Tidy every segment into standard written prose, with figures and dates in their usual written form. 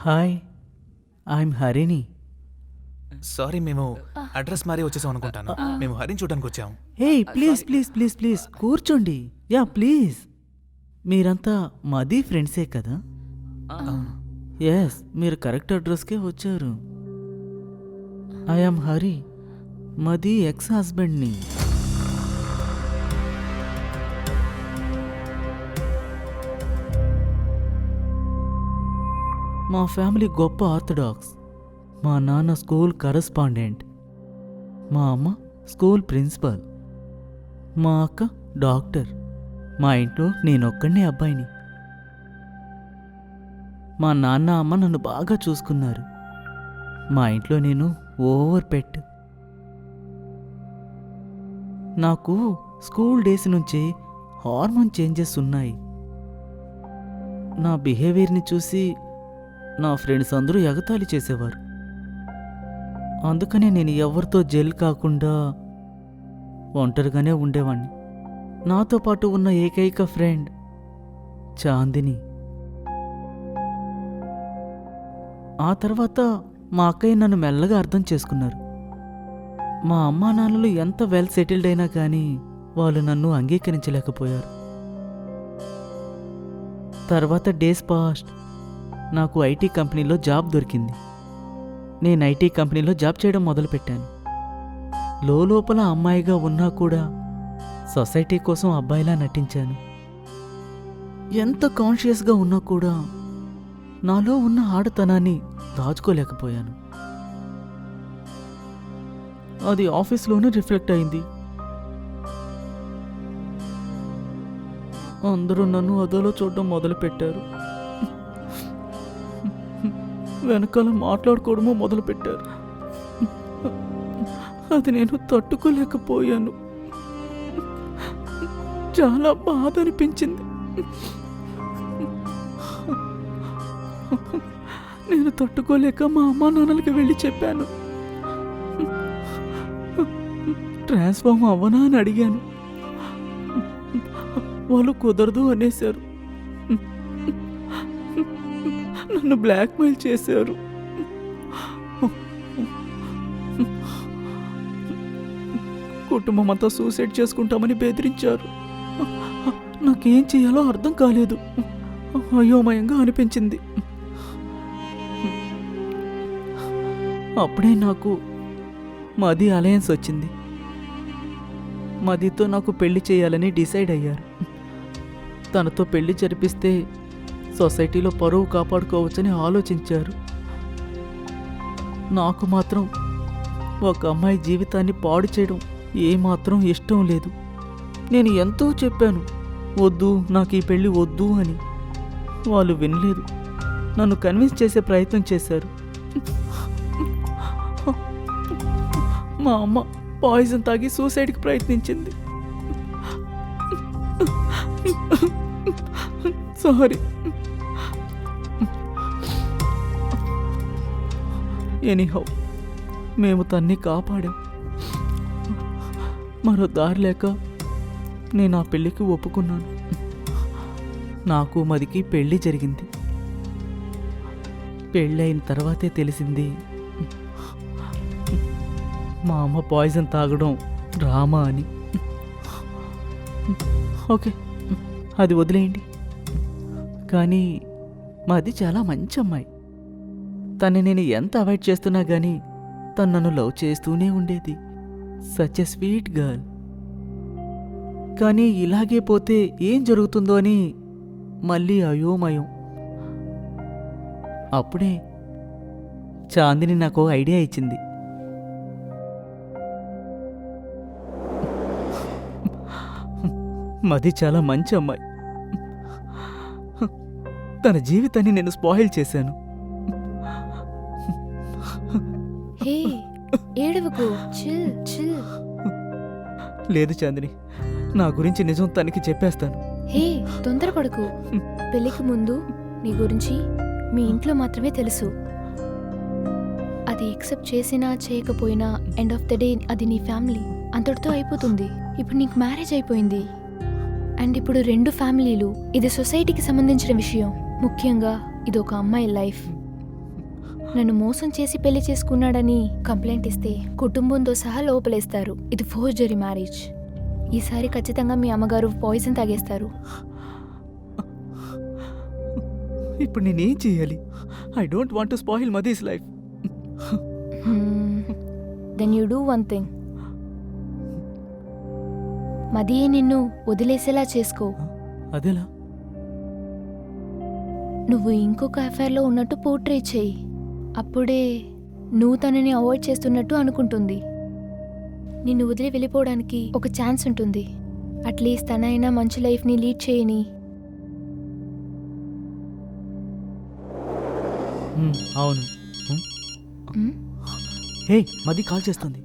Hi, I'm Harini. Sorry, మేము address మారి వచ్చేసాం అనుకుంటాను. మేము హరిని చూడడానికి వచ్చాం. Hey please please please please కూర్చోండి. Yeah please. మీరంతా మదీ ఫ్రెండ్సే కదా? ఎస్, మీరు కరెక్ట్ అడ్రస్కే వచ్చారు. ఐఎమ్ హరి, మదీ ఎక్స్ హస్బెండ్ని. మా ఫ్యామిలీ గొప్ప ఆర్థడాక్స్. మా నాన్న స్కూల్ కరస్పాండెంట్, మా అమ్మ స్కూల్ ప్రిన్సిపల్, మా అక్క డాక్టర్. మా ఇంట్లో నేనొక్కడినే అబ్బాయిని. మా నాన్న అమ్మ నన్ను బాగా చూసుకున్నారు. మా ఇంట్లో నేను ఓవర్ పెట్. నాకు స్కూల్ డేస్ నుంచే హార్మోన్ చేంజెస్ ఉన్నాయి. నా బిహేవియర్ని చూసి నా ఫ్రెండ్స్ అందరూ ఎగతాళి చేసేవారు. అందుకనే నేను ఎవరితో జెల్ కాకుండా ఒంటరిగానే ఉండేవాణ్ణి. నాతో పాటు ఉన్న ఏకైక ఫ్రెండ్ చాందిని. ఆ తర్వాత మా అక్కయ్య నన్ను మెల్లగా అర్థం చేసుకున్నారు. మా అమ్మా నాన్నలు ఎంత వెల్ సెటిల్డ్ అయినా కానీ వాళ్ళు నన్ను అంగీకరించలేకపోయారు. తర్వాత డేస్ పాస్ట్. నాకు ఐటీ కంపెనీలో జాబ్ దొరికింది. నేను ఐటీ కంపెనీలో జాబ్ చేయడం మొదలుపెట్టాను. లోపల అమ్మాయిగా ఉన్నా కూడా సొసైటీ కోసం అబ్బాయిలా నటించాను. ఎంత కాన్షియస్గా ఉన్నా కూడా నాలో ఉన్న ఆడతనాన్ని దాచుకోలేకపోయాను. అది ఆఫీస్లోనే రిఫ్లెక్ట్ అయింది. అందరూ నన్ను అదోలో చూడడం మొదలుపెట్టారు. వెనకాల మాట్లాడుకోవడమో మొదలుపెట్టారు. అది నేను తట్టుకోలేకపోయాను. చాలా బాధ అనిపించింది. నేను తట్టుకోలేక మా అమ్మా నాన్నలకి వెళ్ళి చెప్పాను. ట్రాన్స్ఫార్మ్ అవ్వనా అని అడిగాను. వాళ్ళు కుదరదు అనేశారు. నన్ను బ్లాక్మెయిల్ చేశారు. కుటుంబం అంతా సూసైడ్ చేసుకుంటామని బెదిరించారు. నాకేం చేయాలో అర్థం కాలేదు. అయోమయంగా అనిపించింది. అప్పుడే నాకు మదీ అలయన్స్ వచ్చింది. మదీతో నాకు పెళ్లి చేయాలని డిసైడ్ అయ్యారు. తనతో పెళ్లి జరిపిస్తే సొసైటీలో పరువు కాపాడుకోవచ్చని ఆలోచించారు. నాకు మాత్రం ఒక అమ్మాయి జీవితాన్ని పాడు చేయడం ఏమాత్రం ఇష్టం లేదు. నేను ఎంతో చెప్పాను, వద్దు, నాకు ఈ పెళ్ళి వద్దు అని. వాళ్ళు వినలేదు. నన్ను కన్విన్స్ చేసే ప్రయత్నం చేశారు. మా అమ్మ పాయిజన్ తాగి సూసైడ్కి ప్రయత్నించింది. సారీ. ఎనీహౌ, మేము తన్ని కాపాడాం. మరో దారి లేక నేను ఆ పెళ్ళికి ఒప్పుకున్నాను. నాకు మదికి పెళ్ళి జరిగింది. పెళ్ళి అయిన తర్వాతే తెలిసింది మా అమ్మ పాయిజన్ తాగడం డ్రామా అని. ఓకే, అది వదిలేయండి. కానీ మాది చాలా మంచి అమ్మాయి. తన్ని నేను ఎంత అవాయిడ్ చేస్తున్నా కానీ తను నన్ను లవ్ చేస్తూనే ఉండేది. Such a sweet girl. కానీ ఇలాగే పోతే ఏం జరుగుతుందో అని మళ్ళీ అయోమయం. అప్పుడే చాందిని నాకు ఐడియా ఇచ్చింది. మది చాలా మంచి అమ్మాయి. తన జీవితాన్ని నేను స్పాయిల్ చేశాను. హే, ఏడవకు. Chill chill. లేదు చాందిని, నా గురించి నిజం తనకి చెప్పేస్తాను. హే, తొందరపడకు. పెళ్లికి ముందు నీ గురించి మీ ఇంట్లో మాత్రమే తెలుసు. అది యాక్సెప్ట్ చేసినా చేయకపోయినా ఎండ్ ఆఫ్ ద డే అది నీ ఫ్యామిలీ. అంతటితో అయిపోతుంది. ఇప్పుడు నీకు మ్యారేజ్ అయిపోయింది. అండ్ ఇప్పుడు 2 ఫ్యామిలీలు. ఇది సొసైటీకి సంబంధించిన విషయం. ముఖ్యంగా ఇది ఒక అమ్మాయి లైఫ్. నన్ను మోసం చేసి పెళ్లి చేసుకున్నాడని కంప్లైంట్ ఇస్తే కుటుంబంతో సహా లోపలేస్తారు. ఇది ఫోర్జరీ మ్యారేజ్. ఈసారి ఖచ్చితంగా మీ అమ్మగారు పాయిజన్ తాగేస్తారు. ఇప్పుడు నేనేం చేయాలి? I don't want to spoil మదీస్ life. Then you do one thing. మదియే నిన్ను వదిలేసేలా చేసుకో. అదేలా? నువ్వు ఇంకొక అఫైర్లో ఉన్నట్టు పోర్ట్రే చేయి. అప్పుడే నువ్వు తనని అవాయిడ్ చేస్తున్నట్టు అనుకుంటుంది. నిన్ను వదిలి వెళ్ళిపోవడానికి ఒక ఛాన్స్ ఉంటుంది. అట్లీస్ట్ తనైనా మంచి లైఫ్ని లీడ్ చేయని. అవును. మ్? హే, మది కాల్ చేస్తుంది.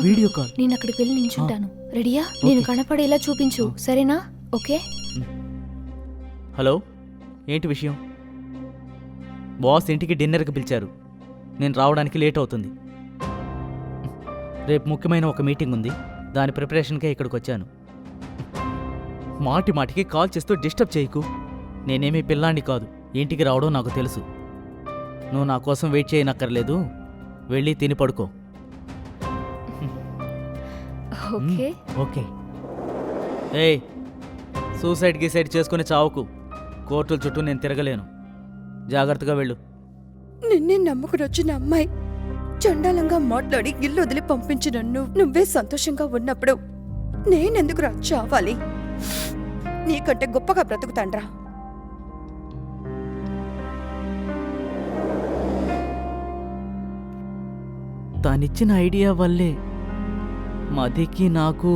Video call. నేను అక్కడికి వెళ్ళి నించుంటాను. రెడీయా? నేను కనపడేలా చూపించు, సరేనా? ఓకే. హలో, ఏంటి విషయం? బాస్ ఇంటికి డిన్నర్కి పిలిచారు. నేను రావడానికి లేట్ అవుతుంది. రేపు ముఖ్యమైన ఒక మీటింగ్ ఉంది. దాని ప్రిపరేషన్కే ఇక్కడికి వచ్చాను. మాటి మాటికి కాల్ చేస్తూ డిస్టర్బ్ చేయకు. నేనేమీ పిల్లాండి కాదు. ఇంటికి రావడం నాకు తెలుసు. నువ్వు నా కోసం వెయిట్ చేయనక్కర్లేదు. వెళ్ళి తిని పడుకో. ఓకే. ఓకే. ఏయ్, సూసైడ్ గీసైడ్ చేసుకుని చావుకు. కోర్టుల చుట్టూ నేను తిరగలేను. జాగ్రత్తగా వెళ్ళు. నిన్నే నమ్ముకుని వచ్చిన అమ్మాయి చండాలంగా మాట్లాడి ఇల్లు వదిలి పంపించిన నువ్వే సంతోషంగా ఉన్నప్పుడు నేనెందుకు రా చావాలి? నీకంటే గొప్పగా బ్రతుకుతాండ్రా. తానిచ్చిన ఐడియా వల్లే మదికి నాకు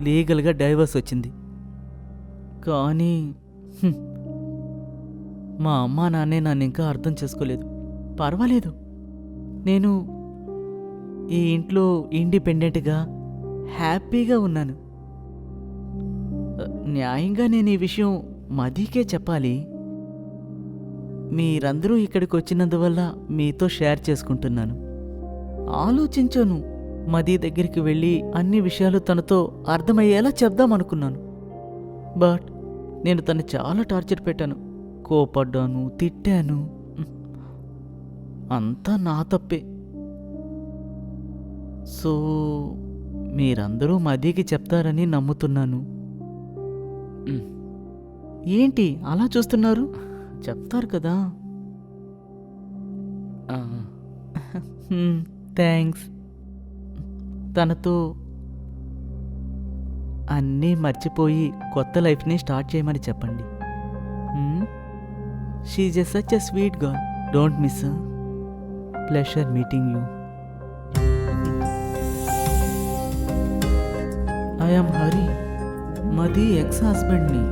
లీగల్గా డైవర్స్ వచ్చింది. కానీ మా అమ్మా నాన్నే నన్ను ఇంకా అర్థం చేసుకోలేదు. పర్వాలేదు, నేను ఈ ఇంట్లో ఇండిపెండెంట్గా హ్యాపీగా ఉన్నాను. న్యాయంగా నేను ఈ విషయం మదికే చెప్పాలి. మీరందరూ ఇక్కడికి వచ్చినందువల్ల మీతో షేర్ చేసుకుంటున్నాను. ఆలోచించాను, మది దగ్గరికి వెళ్ళి అన్ని విషయాలు తనతో అర్థమయ్యేలా చెప్దామనుకున్నాను. బట్ నేను తను చాలా టార్చర్ పెట్టాను. కోపడ్డాను, తిట్టాను. అంతా నా తప్పే. సో మీరందరూ మదికి చెప్తారని నమ్ముతున్నాను. ఏంటి అలా చూస్తున్నారు? చెప్తారు కదా. థ్యాంక్స్. తనతో అన్నీ మర్చిపోయి కొత్త లైఫ్ని స్టార్ట్ చేయమని చెప్పండి. She is such a sweet girl. Don't miss her. Pleasure meeting you. I am Hari, మది ఎక్స్ హస్బెండ్ని.